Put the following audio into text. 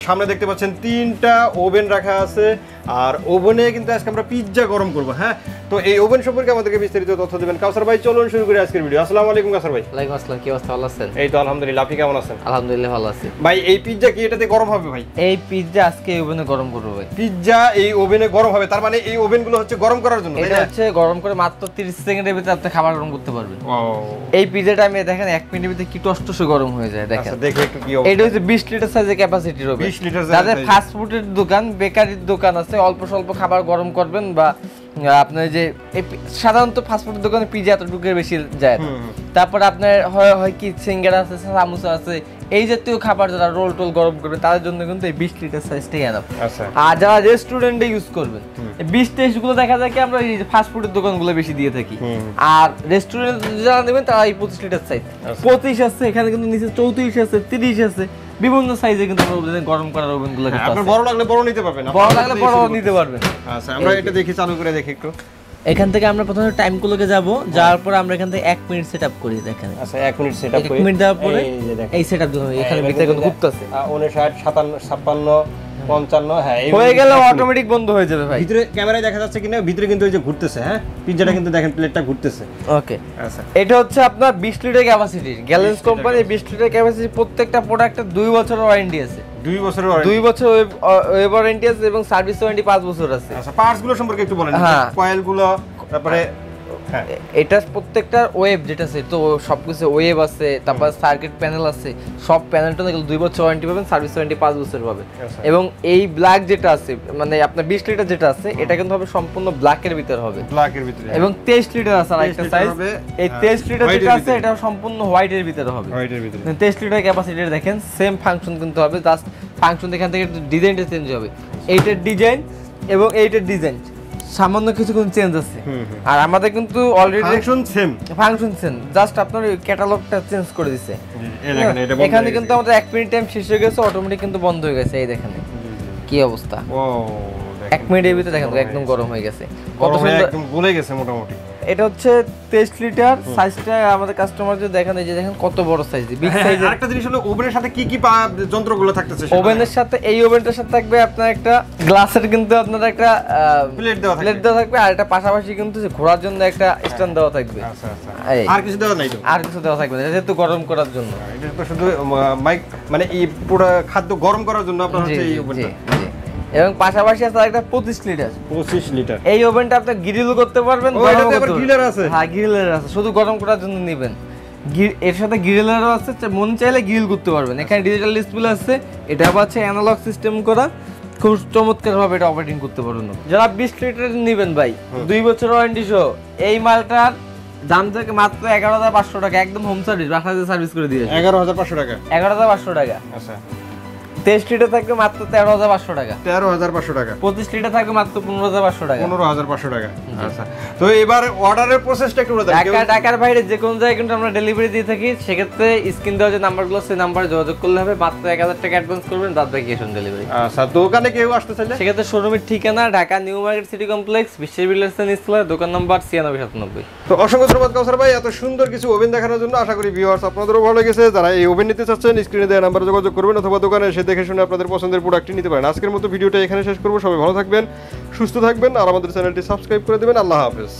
সামনে দেখতে পাচ্ছেন 3টা ওভেন রাখা আছে আর ওভেনে কিন্তু আজকে আমরা পিৎজা গরম করব। হ্যাঁ, তো এই ওভেন সম্পর্কে আমাদেরকে বিস্তারিত তথ্য দিবেন কাউসার ভাই। চলুন শুরু করি আজকের ভিডিও। আসসালামু আলাইকুম কাউসার ভাই। ওয়ালাইকুম আসসালাম, কি অবস্থা? ভালো আছেন? এই তো আলহামদুলিল্লাহ, আপনি কেমন আছেন? আলহামদুলিল্লাহ ভালো আছি ভাই। এই পিৎজা কি এটাতে গরম হবে ভাই? এই পিৎজা আজকে ওভেনে গরম করব ভাই। পিৎজা এই ওভেনে গরম হবে, তার মানে এই ওভেনগুলো হচ্ছে গরম করার জন্য। এটা হচ্ছে গরম করে মাত্র 30 সেকেন্ডের ভিতরে আপনি খাবার গরম করতে পারবেন। ও, এই পিৎজাটা আমি দেখেন 1 মিনিটের ভিতরে কি টস্টস গরম হয়ে যায় দেখেন। আচ্ছা, দেখে একটু কি অবস্থা। এটা হচ্ছে 20 লিটার সাইজের ক্যাপাসিটির ওভেন। 20 লিটার যাদের ফাস্ট ফুডের দোকান, বেকারির দোকান আছে, অল্প স্বল্প খাবার গরম করবেন বা আপনার যে সাধারণত ফাস্ট ফুডের দোকানে পিৎজা এতটুকুর বেশি যায় না। তারপর আপনার হয় কি সিঙ্গারা আছে, সামোসা আছে, এই জাতীয় খাবার যারা রোল টোল গরম করবে তাদের জন্য কিন্তু এই 20 লিটার সাইজটাই এনাফ। আচ্ছা, আর যারা রেস্টুরেন্টে ইউজ করবেন 20-23 গুলো দেখা যায় কি আমরা এই ফাস্ট ফুডের দোকানগুলো বেশি দিয়ে থাকি। আর রেস্টুরেন্ট যারা নেবেন তারা এই 25 লিটার সাইজ। 25 আছে, এখানে কিন্তু নিচে 34 আছে, 30 আছে, বিভিন্ন সাইজে কিন্তু গরম করার ওভেনগুলো আছে। আপনার বড় লাগলে বড় নিতে পারবেন, বড় লাগলে বড় নিতে পারবেন। আচ্ছা, আমরা এটা দেখি, চালু করে দেখি একটু। এখান থেকে আমরা প্রথমে টাইমগুলোকে যাব, যাওয়ার পর আমরা এখান থেকে 1 মিনিট সেটআপ করি দেখেন। আচ্ছা, 1 মিনিট সেটআপ করি। 1 মিনিট দেওয়ার পরে এই সেটআপ দিতে হবে। এখানে ভিতরে কিন্তু ঘুরতেছে 59 57 56 55। হ্যাঁ, এই হয়ে গেলে অটোমেটিক বন্ধ হয়ে যাবে ভাই। ভিতরে ক্যামেরায় দেখা যাচ্ছে কিনা, ভিতরে কিন্তু ওই যে ঘুরতেছে। হ্যাঁ, পিৎজাটা কিন্তু দেখেন প্লেটটা ঘুরতেছে। ওকে, আচ্ছা, এটা হচ্ছে আপনার 20 litre capacity গ্যালেন্স company. 20 litre capacity, প্রত্যেকটা প্রোডাক্টে 2 বছরের ওয়ারেন্টি আছে। 2 বছরের ওয়ারেন্টি? 2 বছর ওয়েব ওয়ারেন্টি আছে এবং সার্ভিস ওয়ারেন্টি 5 বছর আছে। আচ্ছা, পার্টস গুলো সম্পর্কে একটু বলেন। হ্যাঁ, কয়েল গুলো, তারপরে এটা প্রত্যেকটা ওয়েব যেটা আছে, তো সবকিছু ওয়েব আছে, তারপর সার্কিট প্যানেল আছে, সব প্যানেলটা 2 বছর ওয়ারেন্টি পাবেন, সার্ভিস ওয়ারেন্টি 5 বছর পাবেন। এবং এই ব্ল্যাক যেটা আছে, মানে আপনার 20 লিটার যেটা আছে, এটা কিন্তু হবে সম্পূর্ণ ব্ল্যাকের ভিতর হবে। ব্ল্যাকের ভিতরে। এবং 23 লিটার আছে আরেকটা সাইজ। এই 23 লিটার যেটা আছে এটা সম্পূর্ণ হোয়াইটের ভিতরে হবে। হোয়াইটের ভিতরে 23 লিটার ক্যাপাসিটি দেখেন, সেম ফাংশন কিন্তু হবে, জাস্ট ফাংশন এখান থেকে ডিজাইনটা চেঞ্জ হবে। এইটার ডিজাইন এবং এইটার ডিজাইন সামান্য কিছু কিন্তু চেঞ্জ আছে। আর আমাদের কিন্তু অলরেডি ফাংশন সেম, জাস্ট আপনার ক্যাটালগটা চেঞ্জ করে দিয়েছে। এখানে কিন্তু আমাদের 1 মিনিট টাইম শেষ হয়ে গেছে, অটোমেটিক কিন্তু বন্ধ হয়ে গেছে। এই দেখেন কি অবস্থা। 1 মিনিটের ভিতরে দেখেন একদম গরম হয়ে গেছে, কত সুন্দর একদম গলে গেছে মোটামুটি। এটা হচ্ছে 23 লিটার সাইজটা আমাদের কাস্টমার যে দেখেন, এই যে দেখেন কত বড় সাইজ, বিগ সাইজ। আরেকটা জিনিস হলো ওভেনের সাথে কি কি যন্ত্রগুলো থাকতেছে? ওভেনের সাথে, এই ওভেনটার সাথে থাকবে আপনার একটা গ্লাসের কিন্তু আপনার একটা প্লেট দেওয়া থাকবে, আর এটা পাশাপাশি কিন্তু ঘোরার জন্য একটা স্ট্যান্ড দেওয়া থাকবে। আচ্ছা আচ্ছা, আর কিছু দেওয়া নাই তো? আর কিছু দেওয়া থাকবে না, যেহেতু গরম করার জন্য। এটা তো শুধু মাইক, মানে এই পুরো খাদ্য গরম করার জন্য আপনার হচ্ছে এই ওভেনটা। এবং পাশাপাশি আছে একটা 25 লিটার। 25 লিটার এই ওভেনটা আপনি গ্রিল করতে পারবেন। ওইটাতে আবার গ্রিলার আছে? হ্যাঁ, গ্রিলার আছে, শুধু গরম করার জন্য নেবেন। এর সাথে গ্রিলারও আছে, মন চাইলে গ্রিল করতে পারবেন। এখানে ডিজিটাল ডিসপ্লে আছে, এটা আবার হচ্ছে অ্যানালগ সিস্টেম করা, খুব চমৎকার ভাবে এটা অপারেটিং করতে পারবেন। যারা 20 লিটার নেবেন ভাই, 2 বছর ওয়ারেন্টি সহ, এই মালটার দাম থেকে মাত্র 11,500 টাকা, একদম হোম সার্ভিস, বাসায় সার্ভিস করে দিয়েছে। 11,500 টাকা? 11,500 টাকা। আচ্ছা, 23 লিটার থাকবে মাত্র 13,500 টাকা। 13,500 টাকা। 25 লিটার থাকবে মাত্র 15,500 টাকা। 15,500 টাকা। আচ্ছা, তো এবার অর্ডারের প্রসেসটা একটু বলে দেন। ঢাকার বাইরে যে কোনো জায়গায় কিন্তু আমরা ডেলিভারি দিয়ে থাকি। সেক্ষেত্রে স্ক্রিন দেওয়া যে নাম্বারগুলো, সেই নাম্বারে যোগাযোগ করলে হবে। মাত্র 1,000 টাকা অ্যাডভান্স করবেন, বাদ বাকি ক্যাশ অন ডেলিভারি। আচ্ছা, দোকানে কেউ আসতে চাইলে সেক্ষেত্রে শোরুমের ঠিকানা Dhaka new market city complex, বিশ্বের বিল্ডার্স নিচতলা, দোকান নাম্বার 9697। তো অসংখ্য ধন্যবাদ কাউসার ভাই এত সুন্দর কিছু ওভেন দেখানোর জন্য। আশা করি ভিউয়ার্স আপনাদেরও ভালো লেগেছে। যারা এই ওভেন নিতে চাচ্ছেন, স্ক্রিনে দেওয়া নাম্বারে যোগাযোগ করবেন, অথবা দোকানে এসে দেখে শুনে আপনাদের পছন্দের প্রোডাক্টটি নিতে পারেন। আজকের মতো ভিডিওটা এখানে শেষ করব। সবাই ভালো থাকবেন, সুস্থ থাকবেন, আর আমাদের চ্যানেলটি সাবস্ক্রাইব করে দেবেন। আল্লাহ হাফেজ।